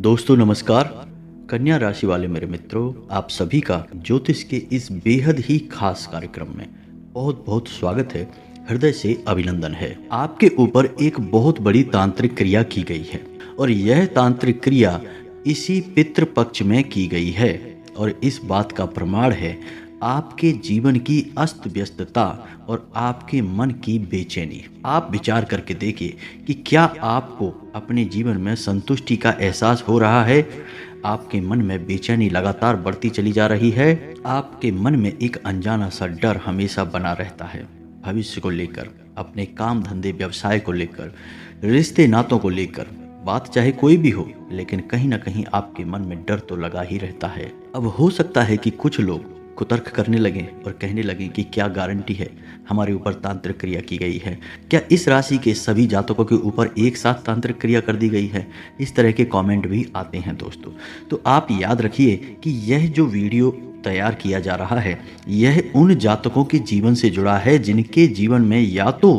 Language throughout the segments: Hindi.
दोस्तों नमस्कार। कन्या राशि वाले मेरे मित्रों, आप सभी का ज्योतिष के इस बेहद ही खास कार्यक्रम में बहुत बहुत स्वागत है। हृदय से अभिनंदन है। आपके ऊपर एक बहुत बड़ी तांत्रिक क्रिया की गई है और यह तांत्रिक क्रिया इसी पितृ पक्ष में की गई है और इस बात का प्रमाण है आपके जीवन की अस्त व्यस्तता और आपके मन की बेचैनी। आप विचार करके देखिए कि क्या आपको अपने जीवन में संतुष्टि का एहसास हो रहा है। आपके मन में बेचैनी लगातार बढ़ती चली जा रही है। आपके मन में एक अनजाना सा डर हमेशा बना रहता है, भविष्य को लेकर, अपने काम धंधे व्यवसाय को लेकर, रिश्ते नातों को लेकर। बात चाहे कोई भी हो, लेकिन कहीं ना कहीं आपके मन में डर तो लगा ही रहता है। अब हो सकता है कि कुछ लोग कुतर्क करने लगे और कहने लगे कि क्या गारंटी है हमारे ऊपर तांत्रिक क्रिया की गई है, क्या इस राशि के सभी जातकों के ऊपर एक साथ तांत्रिक क्रिया कर दी गई है। इस तरह के कमेंट भी आते हैं दोस्तों। तो आप याद रखिए कि यह जो वीडियो तैयार किया जा रहा है यह उन जातकों के जीवन से जुड़ा है जिनके जीवन में या तो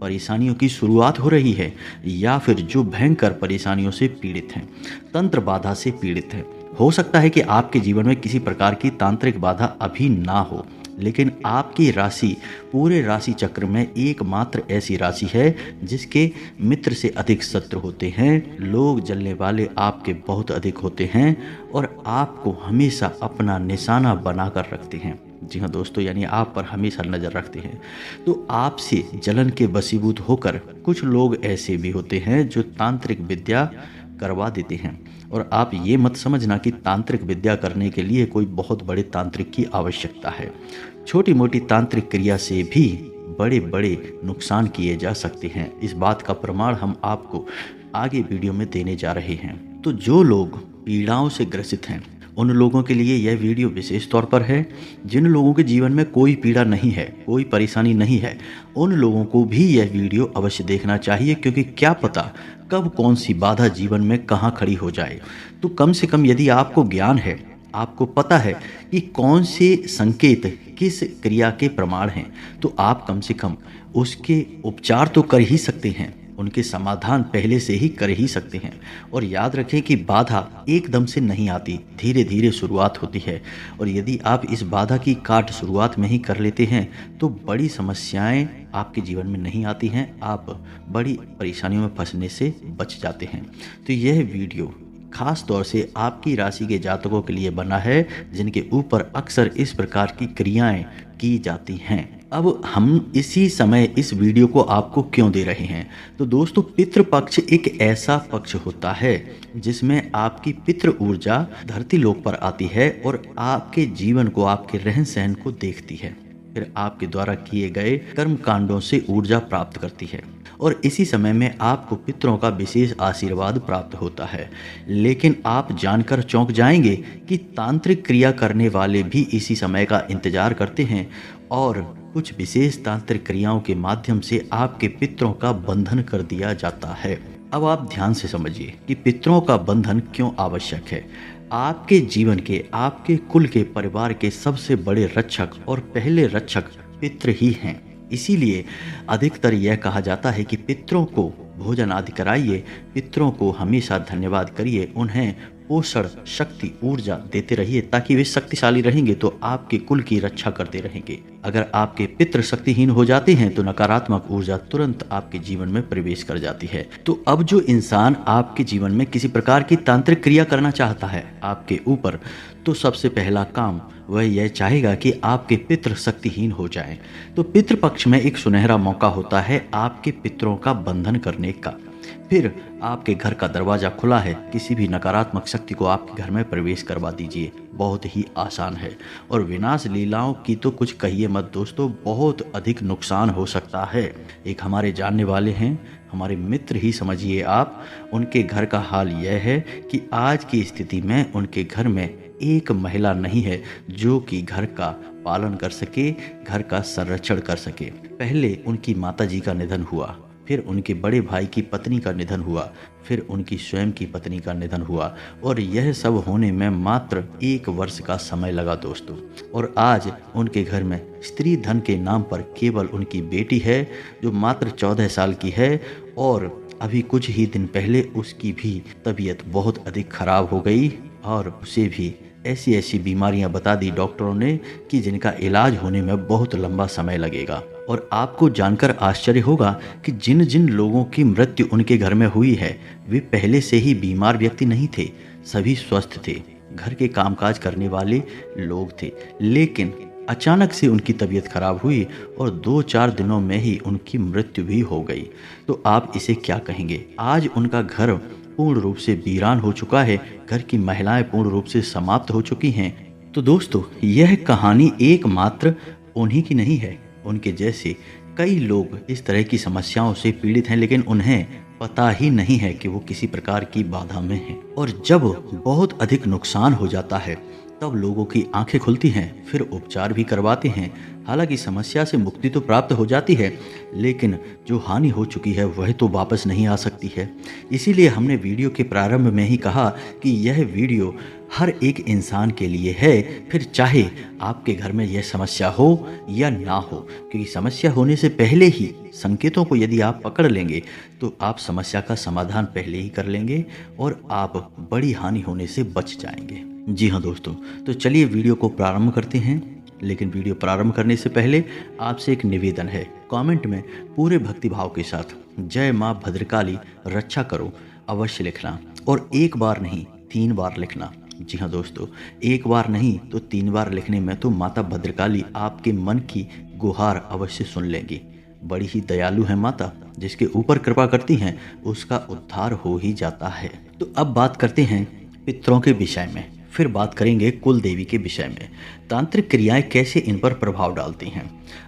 परेशानियों की शुरुआत हो रही है या फिर जो भयंकर परेशानियों से पीड़ित हैं, तंत्र बाधा से पीड़ित हैं। हो सकता है कि आपके जीवन में किसी प्रकार की तांत्रिक बाधा अभी ना हो, लेकिन आपकी राशि पूरे राशि चक्र में एकमात्र ऐसी राशि है जिसके मित्र से अधिक शत्रु होते हैं। लोग जलने वाले आपके बहुत अधिक होते हैं और आपको हमेशा अपना निशाना बनाकर रखते हैं। जी हाँ दोस्तों, यानी आप पर हमेशा नज़र रखते हैं। तो आपसे जलन के वशीभूत होकर कुछ लोग ऐसे भी होते हैं जो तांत्रिक विद्या करवा देते हैं। और आप ये मत समझना कि तांत्रिक विद्या करने के लिए कोई बहुत बड़े तांत्रिक की आवश्यकता है। छोटी मोटी तांत्रिक क्रिया से भी बड़े बड़े नुकसान किए जा सकते हैं। इस बात का प्रमाण हम आपको आगे वीडियो में देने जा रहे हैं। तो जो लोग पीड़ाओं से ग्रसित हैं उन लोगों के लिए यह वीडियो विशेष तौर पर है। जिन लोगों के जीवन में कोई पीड़ा नहीं है, कोई परेशानी नहीं है, उन लोगों को भी यह वीडियो अवश्य देखना चाहिए, क्योंकि क्या पता कब कौन सी बाधा जीवन में कहाँ खड़ी हो जाए। तो कम से कम यदि आपको ज्ञान है, आपको पता है कि कौन से संकेत किस क्रिया के प्रमाण हैं, तो आप कम से कम उसके उपचार तो कर ही सकते हैं, उनके समाधान पहले से ही कर ही सकते हैं। और याद रखें कि बाधा एकदम से नहीं आती, धीरे धीरे शुरुआत होती है। और यदि आप इस बाधा की काट शुरुआत में ही कर लेते हैं तो बड़ी समस्याएं आपके जीवन में नहीं आती हैं, आप बड़ी परेशानियों में फंसने से बच जाते हैं। तो यह वीडियो खास तौर से आपकी राशि के जातकों के लिए बना है जिनके ऊपर अक्सर इस प्रकार की क्रियाएं की जाती हैं। अब हम इसी समय इस वीडियो को आपको क्यों दे रहे हैं? तो दोस्तों, पितृ पक्ष एक ऐसा पक्ष होता है जिसमें आपकी पितृ ऊर्जा धरती लोक पर आती है और आपके जीवन को, आपके रहन सहन को देखती है, फिर आपके द्वारा किए गए कर्म कांडों से ऊर्जा प्राप्त करती है और इसी समय में आपको पितरों का विशेष आशीर्वाद प्राप्त होता है। लेकिन आप जानकर चौंक जाएंगे कि तांत्रिक क्रिया करने वाले भी इसी समय का इंतजार करते हैं और कुछ विशेष तांत्रिक क्रियाओं के माध्यम से आपके पितरों का बंधन कर दिया जाता है। अब आप ध्यान से समझिए कि पितरों का बंधन क्यों आवश्यक है। आपके जीवन के, आपके कुल के, परिवार के सबसे बड़े रक्षक और पहले रक्षक पितृ ही हैं। इसीलिए अधिकतर यह कहा जाता है कि पितरों को भोजन आदि कराइए, पितरों को हमेशा धन्यवाद करिए, उन्हें पोषण, शक्ति, ऊर्जा देते रहिए, ताकि वे शक्तिशाली रहेंगे तो आपके कुल की रक्षा करते रहेंगे। अगर आपके पितृ शक्तिहीन हो जाते हैं तो नकारात्मक ऊर्जा तुरंत आपके जीवन में प्रवेश कर जाती है। तो अब जो इंसान आपके जीवन में किसी प्रकार की तांत्रिक क्रिया करना चाहता है आपके ऊपर, तो सबसे पहला काम वह यह चाहेगा कि आपके पितृ शक्तिहीन हो जाएं। तो पितृपक्ष में एक सुनहरा मौका होता है आपके पितरों का बंधन करने का। फिर आपके घर का दरवाजा खुला है, किसी भी नकारात्मक शक्ति को आपके घर में प्रवेश करवा दीजिए। बहुत ही आसान है और विनाश लीलाओं की तो कुछ कहिए मत दोस्तों, बहुत अधिक नुकसान हो सकता है। एक हमारे जानने वाले हैं, हमारे मित्र ही समझिए आप, उनके घर का हाल यह है कि आज की स्थिति में उनके घर में एक महिला नहीं है जो कि घर का पालन कर सके, घर का संरक्षण कर सके। पहले उनकी माताजी का निधन हुआ, फिर उनके बड़े भाई की पत्नी का निधन हुआ, फिर उनकी स्वयं की पत्नी का निधन हुआ और यह सब होने में मात्र 1 वर्ष का समय लगा दोस्तों। और आज उनके घर में स्त्री धन के नाम पर केवल उनकी बेटी है जो मात्र 14 साल की है और अभी कुछ ही दिन पहले उसकी भी तबीयत बहुत अधिक खराब हो गई और उसे भी ऐसी ऐसी बीमारियां बता दी डॉक्टरों ने कि जिनका इलाज होने में बहुत लंबा समय लगेगा। और आपको जानकर आश्चर्य होगा कि जिन जिन लोगों की मृत्यु उनके घर में हुई है वे पहले से ही बीमार व्यक्ति नहीं थे, सभी स्वस्थ थे, घर के कामकाज करने वाले लोग थे। लेकिन अचानक से उनकी तबीयत खराब हुई और 2-4 दिनों में ही उनकी मृत्यु भी हो गई। तो आप इसे क्या कहेंगे? आज उनका घर पूर्ण रूप से वीरान हो चुका है, घर की महिलाएं पूर्ण रूप से समाप्त हो चुकी हैं। तो दोस्तों, यह कहानी एकमात्र उन्हीं की नहीं है, उनके जैसे कई लोग इस तरह की समस्याओं से पीड़ित हैं, लेकिन उन्हें पता ही नहीं है कि वो किसी प्रकार की बाधा में हैं। और जब बहुत अधिक नुकसान हो जाता है तब लोगों की आंखें खुलती हैं, फिर उपचार भी करवाते हैं। हालांकि समस्या से मुक्ति तो प्राप्त हो जाती है, लेकिन जो हानि हो चुकी है वह तो वापस नहीं आ सकती है। इसीलिए हमने वीडियो के प्रारंभ में ही कहा कि यह वीडियो हर एक इंसान के लिए है, फिर चाहे आपके घर में यह समस्या हो या ना हो, क्योंकि समस्या होने से पहले ही संकेतों को यदि आप पकड़ लेंगे तो आप समस्या का समाधान पहले ही कर लेंगे और आप बड़ी हानि होने से बच जाएंगे। जी हाँ दोस्तों, तो चलिए वीडियो को प्रारंभ करते हैं। लेकिन वीडियो प्रारंभ करने से पहले आपसे एक निवेदन है, कमेंट में पूरे भक्तिभाव के साथ जय माँ भद्रकाली रक्षा करो अवश्य लिखना, और एक बार नहीं 3 बार लिखना। जी हाँ दोस्तों, एक बार नहीं तो 3 बार लिखने में तो माता भद्रकाली आपके मन की गुहार अवश्य सुन लेंगी। बड़ी ही दयालु है माता, जिसके ऊपर कृपा करती हैं उसका उद्धार हो ही जाता है। तो अब बात करते हैं पितरों के विषय में, फिर बात करेंगे कुल देवी के विषय में। तांत्रिक क्रियाएं कैसे इन पर प्रभाव डालती हैं।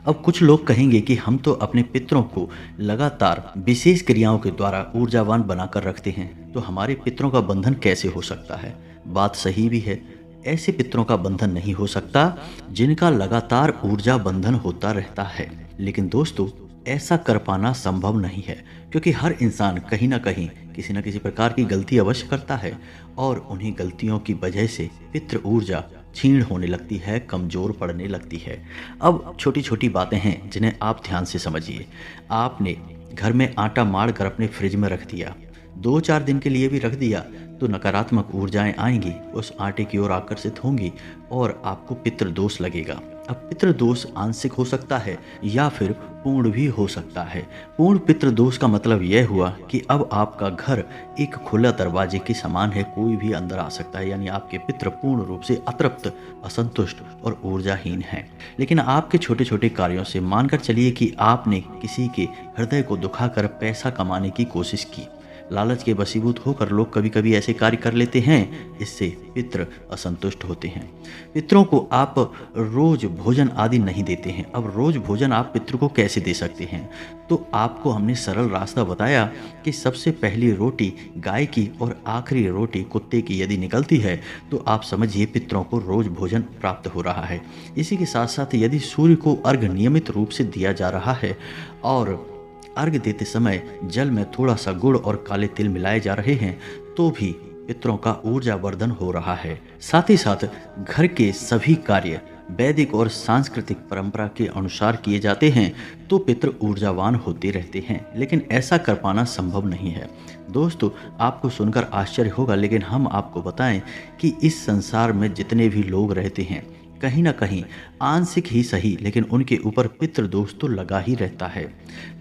अब कुछ लोग कहेंगे कि हम तो अपने पितरों को लगातार विशेष क्रियाओं के द्वारा ऊर्जावान बनाकर रखते हैं, तो हमारे पितरों का बंधन कैसे हो सकता है? बात सही भी है, ऐसे पितरों का बंधन नहीं हो सकता जिनका लगातार ऊर्जा बंधन होता रहता है। लेकिन दोस्तों, ऐसा कर पाना संभव नहीं है, क्योंकि हर इंसान कहीं ना कहीं किसी न किसी प्रकार की गलती अवश्य करता है और उन्हीं गलतियों की वजह से पितृ ऊर्जा क्षीण होने लगती है, कमजोर पड़ने लगती है। अब छोटी छोटी बातें हैं जिन्हें आप ध्यान से समझिए। आपने घर में आटा मार कर अपने फ्रिज में रख दिया, 2-4 दिन के लिए भी रख दिया, तो नकारात्मक ऊर्जाएं आएंगी, उस आटे की ओर आकर्षित होंगी और आपको पितृ दोष लगेगा। अब पितृ दोष आंशिक हो सकता है या फिर पूर्ण भी हो सकता है। पूर्ण पितृ दोष का मतलब यह हुआ कि अब आपका घर एक खुला दरवाजे के समान है, कोई भी अंदर आ सकता है, यानी आपके पितृ पूर्ण रूप से अतृप्त, असंतुष्ट और ऊर्जाहीन हैं। लेकिन आपके छोटे छोटे कार्यों से मानकर चलिए कि आपने किसी के हृदय को दुखाकर पैसा कमाने की कोशिश की, लालच के वशीभूत होकर लोग कभी कभी ऐसे कार्य कर लेते हैं, इससे पितृ असंतुष्ट होते हैं। पितरों को आप रोज भोजन आदि नहीं देते हैं। अब रोज भोजन आप पितृ को कैसे दे सकते हैं? तो आपको हमने सरल रास्ता बताया कि सबसे पहली रोटी गाय की और आखिरी रोटी कुत्ते की यदि निकलती है तो आप समझिए पितरों को रोज भोजन प्राप्त हो रहा है। इसी के साथ साथ यदि सूर्य को अर्घ्य नियमित रूप से दिया जा रहा है और अर्घ्य देते समय जल में थोड़ा सा गुड़ और काले तिल मिलाए जा रहे हैं, तो भी पितरों का ऊर्जा वर्धन हो रहा है। साथ ही साथ घर के सभी कार्य वैदिक और सांस्कृतिक परंपरा के अनुसार किए जाते हैं तो पितृ ऊर्जावान होते रहते हैं। लेकिन ऐसा कर पाना संभव नहीं है। दोस्तों, आपको सुनकर आश्चर्य होगा, लेकिन हम आपको बताएं कि इस संसार में जितने भी लोग रहते हैं, कहीं ना कहीं आंशिक ही सही, लेकिन उनके ऊपर पितृ दोष तो लगा ही रहता है।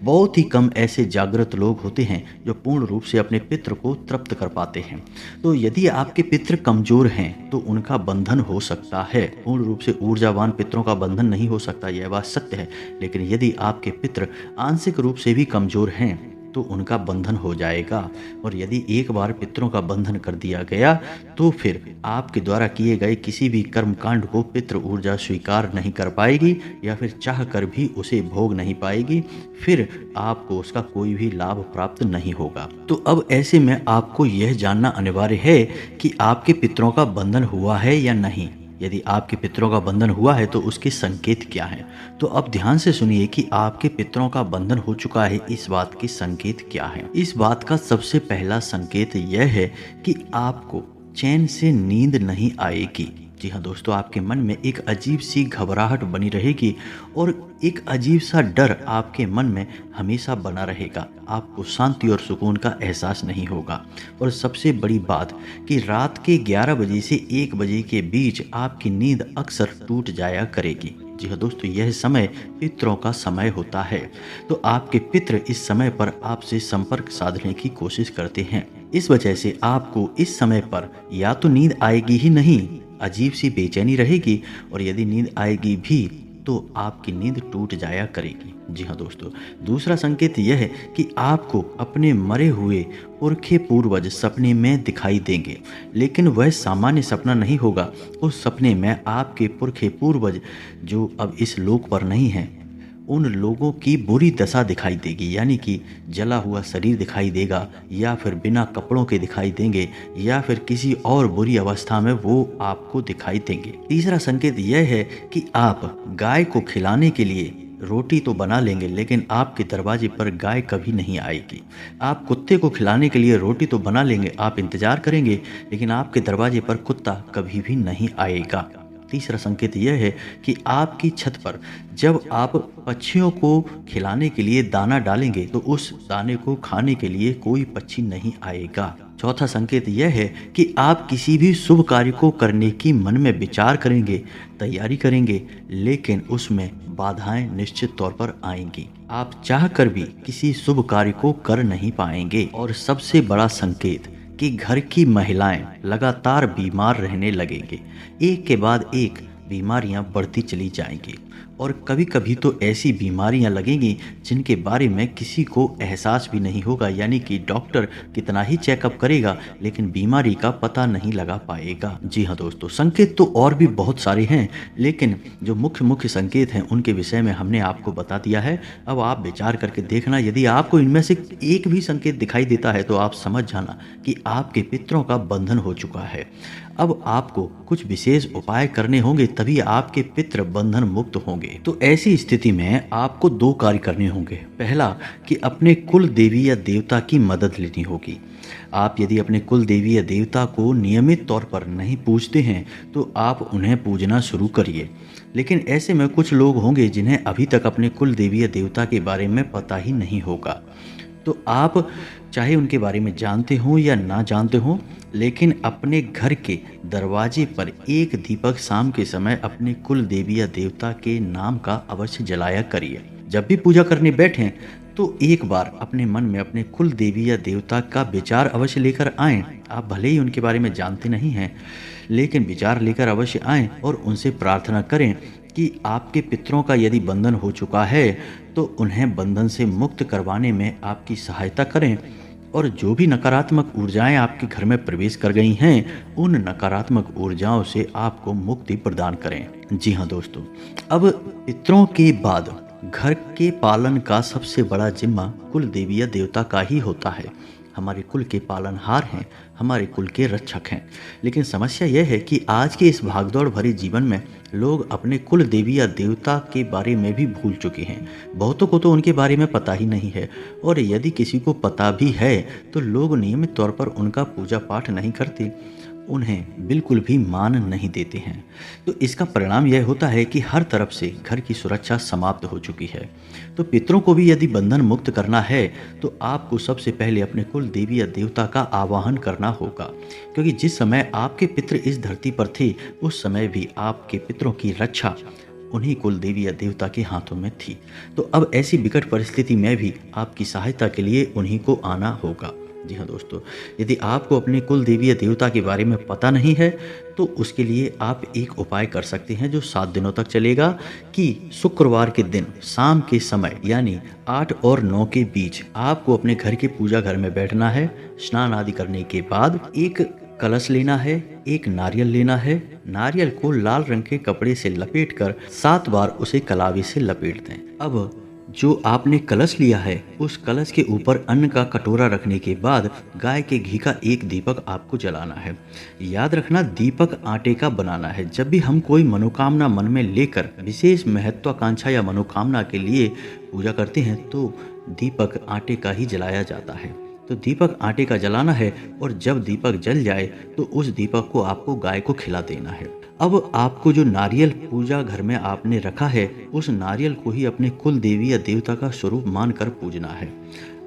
बहुत ही कम ऐसे जागृत लोग होते हैं जो पूर्ण रूप से अपने पितृ को तृप्त कर पाते हैं। तो यदि आपके पितृ कमजोर हैं तो उनका बंधन हो सकता है। पूर्ण रूप से ऊर्जावान पितरों का बंधन नहीं हो सकता, यह बात सत्य है। लेकिन यदि आपके पितृ आंशिक रूप से भी कमजोर हैं तो उनका बंधन हो जाएगा। और यदि एक बार पितरों का बंधन कर दिया गया तो फिर आपके द्वारा किए गए किसी भी कर्मकांड को पितृ ऊर्जा स्वीकार नहीं कर पाएगी या फिर चाह कर भी उसे भोग नहीं पाएगी, फिर आपको उसका कोई भी लाभ प्राप्त नहीं होगा। तो अब ऐसे में आपको यह जानना अनिवार्य है कि आपके पितरों का बंधन हुआ है या नहीं। यदि आपके पितरों का बंधन हुआ है तो उसके संकेत क्या हैं? तो अब ध्यान से सुनिए कि आपके पितरों का बंधन हो चुका है, इस बात के संकेत क्या हैं। इस बात का सबसे पहला संकेत यह है कि आपको चैन से नींद नहीं आएगी। जी हाँ दोस्तों, आपके मन में एक अजीब सी घबराहट बनी रहेगी और एक अजीब सा डर आपके मन में हमेशा बना रहेगा। आपको शांति और सुकून का एहसास नहीं होगा और सबसे बड़ी बात कि रात के 11 बजे से 1 बजे के बीच आपकी नींद अक्सर टूट जाया करेगी। जी हाँ दोस्तों, यह समय पितरों का समय होता है। तो आपके पितृ इस समय पर आपसे संपर्क साधने की कोशिश करते हैं। इस वजह से आपको इस समय पर या तो नींद आएगी ही नहीं, अजीब सी बेचैनी रहेगी, और यदि नींद आएगी भी तो आपकी नींद टूट जाया करेगी। जी हाँ दोस्तों, दूसरा संकेत यह है कि आपको अपने मरे हुए पुरखे पूर्वज सपने में दिखाई देंगे, लेकिन वह सामान्य सपना नहीं होगा। उस सपने में आपके पुरखे पूर्वज जो अब इस लोक पर नहीं हैं, उन लोगों की बुरी दशा दिखाई देगी, यानी कि जला हुआ शरीर दिखाई देगा, या फिर बिना कपड़ों के दिखाई देंगे, या फिर किसी और बुरी अवस्था में वो आपको दिखाई देंगे। तीसरा संकेत यह है कि आप गाय को खिलाने के लिए रोटी तो बना लेंगे, लेकिन आपके दरवाजे पर गाय कभी नहीं आएगी। आप कुत्ते को खिलाने के लिए रोटी तो बना लेंगे, आप इंतजार करेंगे, लेकिन आपके दरवाजे पर कुत्ता कभी भी नहीं आएगा। तीसरा संकेत यह है कि आपकी छत पर जब आप पक्षियों को खिलाने के लिए दाना डालेंगे तो उस दाने को खाने के लिए कोई पक्षी नहीं आएगा। चौथा संकेत यह है कि आप किसी भी शुभ कार्य को करने की मन में विचार करेंगे, तैयारी करेंगे, लेकिन उसमें बाधाएं निश्चित तौर पर आएंगी। आप चाहकर भी किसी शुभ कार्य को कर नहीं पाएंगे। और सबसे बड़ा संकेत कि घर की महिलाएं लगातार बीमार रहने लगेंगे, एक के बाद एक बीमारियां बढ़ती चली जाएंगी, और कभी कभी तो ऐसी बीमारियां लगेंगी जिनके बारे में किसी को एहसास भी नहीं होगा, यानी कि डॉक्टर कितना ही चेकअप करेगा लेकिन बीमारी का पता नहीं लगा पाएगा। जी हाँ दोस्तों, संकेत तो और भी बहुत सारे हैं, लेकिन जो मुख्य मुख्य संकेत हैं उनके विषय में हमने आपको बता दिया है। अब आप विचार करके देखना, यदि आपको इनमें से एक भी संकेत दिखाई देता है तो आप समझ जाना कि आपके पितरों का बंधन हो चुका है। अब आपको कुछ विशेष उपाय करने होंगे, तभी आपके पितृ बंधन मुक्त होंगे। तो ऐसी स्थिति में आपको 2 कार्य करने होंगे। पहला कि अपने कुल देवी या देवता की मदद लेनी होगी। आप यदि अपने कुल देवी या देवता को नियमित तौर पर नहीं पूजते हैं तो आप उन्हें पूजना शुरू करिए। लेकिन ऐसे में कुछ लोग होंगे जिन्हें अभी तक अपने कुल देवी या देवता के बारे में पता ही नहीं होगा। तो आप चाहे उनके बारे में जानते हो या ना जानते हो, लेकिन अपने घर के दरवाजे पर एक दीपक शाम के समय अपने कुल देवी या देवता के नाम का अवश्य जलाया करिए। जब भी पूजा करने बैठें तो एक बार अपने मन में अपने कुल देवी या देवता का विचार अवश्य लेकर आएं। आप भले ही उनके बारे में जानते नहीं हैं, लेकिन विचार लेकर अवश्य आएं और उनसे प्रार्थना करें कि आपके पितरों का यदि बंधन हो चुका है तो उन्हें बंधन से मुक्त करवाने में आपकी सहायता करें, और जो भी नकारात्मक ऊर्जाएं आपके घर में प्रवेश कर गई हैं उन नकारात्मक ऊर्जाओं से आपको मुक्ति प्रदान करें। जी हाँ दोस्तों, अब पितरों के बाद घर के पालन का सबसे बड़ा जिम्मा कुल देवी या देवता का ही होता है। हमारे कुल के पालनहार हैं, हमारे कुल के रक्षक हैं। लेकिन समस्या यह है कि आज के इस भागदौड़ भरे जीवन में लोग अपने कुल देवी या देवता के बारे में भी भूल चुके हैं। बहुतों को तो उनके बारे में पता ही नहीं है, और यदि किसी को पता भी है तो लोग नियमित तौर पर उनका पूजा पाठ नहीं करते, उन्हें बिल्कुल भी मान नहीं देते हैं। तो इसका परिणाम यह होता है कि हर तरफ से घर की सुरक्षा समाप्त हो चुकी है। तो पितरों को भी यदि बंधन मुक्त करना है तो आपको सबसे पहले अपने कुल देवी या देवता का आवाहन करना होगा, क्योंकि जिस समय आपके पितृ इस धरती पर थे उस समय भी आपके पितरों की रक्षा उन्हीं कुल देवी या देवता के हाथों में थी। तो अब ऐसी विकट परिस्थिति में भी आपकी सहायता के लिए उन्हीं को आना होगा। जी हाँ दोस्तों, यदि आपको अपने कुल देवी या देवता के बारे में पता नहीं है तो उसके लिए आप एक उपाय कर सकते हैं जो 7 दिनों तक चलेगा, कि शुक्रवार के दिन शाम के समय यानी 8 और 9 के बीच आपको अपने घर के पूजा घर में बैठना है। स्नान आदि करने के बाद एक कलश लेना है, एक नारियल लेना है। नारियल को लाल रंग के कपड़े से लपेटकर 7 बार उसे कलावे से लपेट दें। अब जो आपने कलश लिया है उस कलश के ऊपर अन्न का कटोरा रखने के बाद गाय के घी का एक दीपक आपको जलाना है। याद रखना, दीपक आटे का बनाना है। जब भी हम कोई मनोकामना मन में लेकर विशेष महत्वाकांक्षा या मनोकामना के लिए पूजा करते हैं तो दीपक आटे का ही जलाया जाता है। तो दीपक आटे का जलाना है, और जब दीपक जल जाए तो उस दीपक को आपको गाय को खिला देना है। अब आपको जो नारियल पूजा घर में आपने रखा है, उस नारियल को ही अपने कुल देवी या देवता का स्वरूप मानकर पूजना है।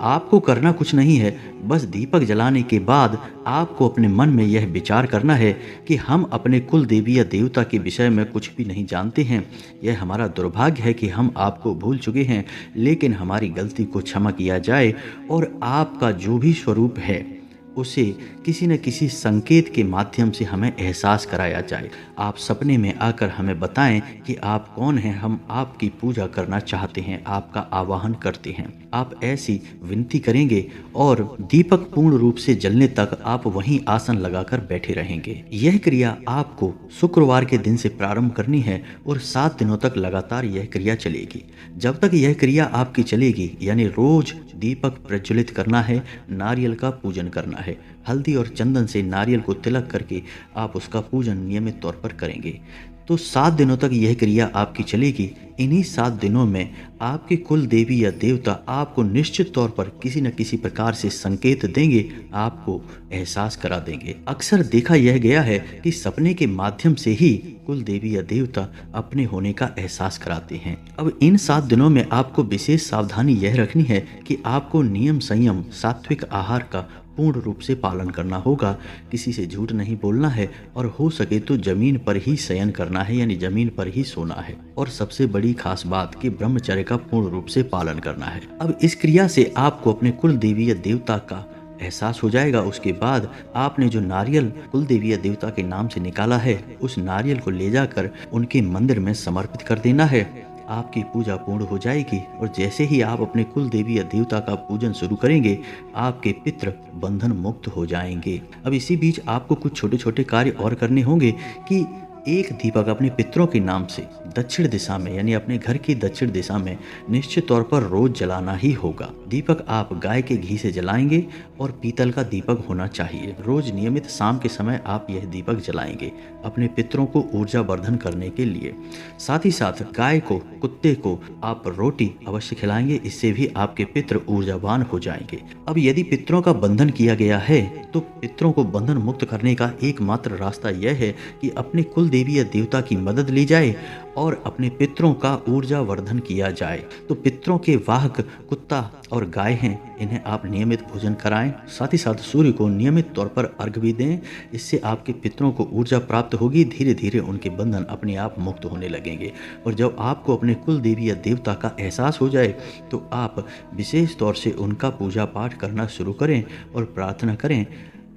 आपको करना कुछ नहीं है, बस दीपक जलाने के बाद आपको अपने मन में यह विचार करना है कि हम अपने कुल देवी या देवता के विषय में कुछ भी नहीं जानते हैं। यह हमारा दुर्भाग्य है कि हम आपको भूल चुके हैं, लेकिन हमारी गलती को क्षमा किया जाए और आपका जो भी स्वरूप है उसे किसी न किसी संकेत के माध्यम से हमें एहसास कराया जाए। आप सपने में आकर हमें बताएं कि आप कौन हैं, हम आपकी पूजा करना चाहते हैं, आपका आवाहन करते हैं। आप ऐसी विनती करेंगे और दीपक पूर्ण रूप से जलने तक आप वहीं आसन लगाकर बैठे रहेंगे। यह क्रिया आपको शुक्रवार के दिन से प्रारंभ करनी है और 7 दिनों तक लगातार यह क्रिया चलेगी। जब तक यह क्रिया आपकी चलेगी, यानी रोज दीपक प्रज्वलित करना है, नारियल का पूजन करना है। हल्दी और चंदन से नारियल को तिलक करके आप उसका पूजन नियमित तौर पर करेंगे। तो 7 दिनों तक यह क्रिया आपकी चलेगी। इन्हीं 7 दिनों में आपके कुल देवी या देवता आपको निश्चित तौर पर किसी न किसी प्रकार से संकेत देंगे, आपको एहसास करा देंगे। अक्सर देखा यह गया है कि सपने के माध्यम से ही कुल देवी या देवता अपने होने का एहसास कराते हैं। अब इन 7 दिनों में आपको विशेष सावधानी यह रखनी है कि आपको नियम संयम सात्विक आहार का पूर्ण रूप से पालन करना होगा। किसी से झूठ नहीं बोलना है और हो सके तो जमीन पर ही शयन करना है, यानी जमीन पर ही सोना है। और सबसे बड़ी खास बात कि ब्रह्मचर्य का पूर्ण रूप से पालन करना है। अब इस क्रिया से आपको अपने कुल देवी या देवता का एहसास हो जाएगा। उसके बाद आपने जो नारियल कुल देवी या देवता के नाम से निकाला है, उस नारियल को ले जाकर उनके मंदिर में समर्पित कर देना है। आपकी पूजा पूर्ण हो जाएगी और जैसे ही आप अपने कुल देवी या देवता का पूजन शुरू करेंगे, आपके पितृ बंधन मुक्त हो जाएंगे। अब इसी बीच आपको कुछ छोटे छोटे कार्य और करने होंगे कि एक दीपक अपने पितरों के नाम से दक्षिण दिशा में, यानी अपने घर की दक्षिण दिशा में निश्चित तौर पर रोज जलाना ही होगा। दीपक आप गाय के घी से जलाएंगे और पीतल का दीपक होना चाहिए। रोज नियमित शाम के समय आप यह दीपक जलाएंगे अपने पितरों को ऊर्जा वर्धन करने के लिए। साथ ही साथ गाय को, कुत्ते को आप रोटी अवश्य खिलाएंगे, इससे भी आपके पितृ ऊर्जावान हो जाएंगे। अब यदि पितरों का बंधन किया गया है तो पितरों को बंधन मुक्त करने का एकमात्र रास्ता यह है कि अपने कुल देवी या देवता की मदद ली जाए और अपने पितरों का ऊर्जा वर्धन किया जाए। तो पितरों के वाहक कुत्ता और गाय हैं, इन्हें आप नियमित भोजन कराएं। साथ ही साथ सूर्य को नियमित तौर पर अर्घ भी दें। इससे आपके पितरों को ऊर्जा प्राप्त होगी। धीरे धीरे उनके बंधन अपने आप मुक्त होने लगेंगे। और जब आपको अपने कुल देवी या देवता का एहसास हो जाए तो आप विशेष तौर से उनका पूजा पाठ करना शुरू करें और प्रार्थना करें।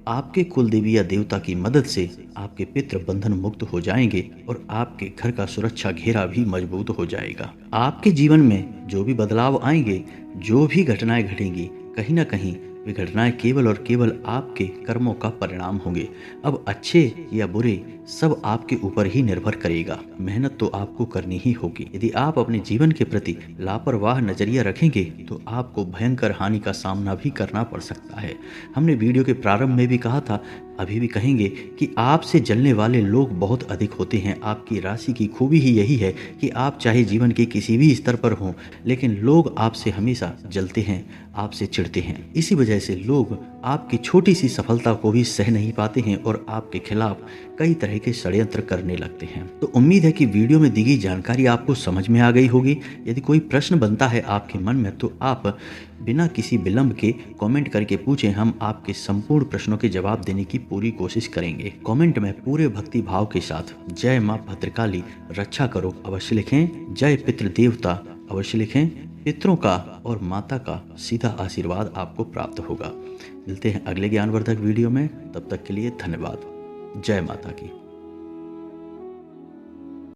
आपके कुल देवी या देवता की मदद से आपके पितृ बंधन मुक्त हो जाएंगे और आपके घर का सुरक्षा घेरा भी मजबूत हो जाएगा। आपके जीवन में जो भी बदलाव आएंगे, जो भी घटनाएं घटेंगी, कहीं ना कहीं वे घटनाएं केवल और केवल आपके कर्मों का परिणाम होंगे। अब अच्छे या बुरे सब आपके ऊपर ही निर्भर करेगा। मेहनत तो आपको करनी ही होगी। यदि आप अपने जीवन के प्रति लापरवाह नजरिया रखेंगे तो आपको भयंकर हानि का सामना भी करना पड़ सकता है। हमने वीडियो के प्रारंभ में भी कहा था, अभी भी कहेंगे कि आपसे जलने वाले लोग बहुत अधिक होते हैं। आपकी राशि की खूबी ही यही है कि आप चाहे जीवन के किसी भी स्तर पर हों, लेकिन लोग आपसे हमेशा जलते हैं, आपसे चिढ़ते हैं। इसी वजह से लोग आपकी छोटी सी सफलता को भी सह नहीं पाते हैं और आपके खिलाफ कई तरह के षड्यंत्र करने लगते हैं। तो उम्मीद है कि वीडियो में दी गई जानकारी आपको समझ में आ गई होगी। यदि कोई प्रश्न बनता है आपके मन में तो आप बिना किसी विलंब के कमेंट करके पूछें। हम आपके संपूर्ण प्रश्नों के जवाब देने की पूरी कोशिश करेंगे। कमेंट में पूरे भक्ति भाव के साथ जय मां भद्रकाली रक्षा करो अवश्य लिखें। जय पितृ देवता अवश्य लिखें। पितरों का और माता का सीधा आशीर्वाद आपको प्राप्त होगा। मिलते हैं अगले ज्ञानवर्धक वीडियो में। तब तक के लिए धन्यवाद। जय माता की।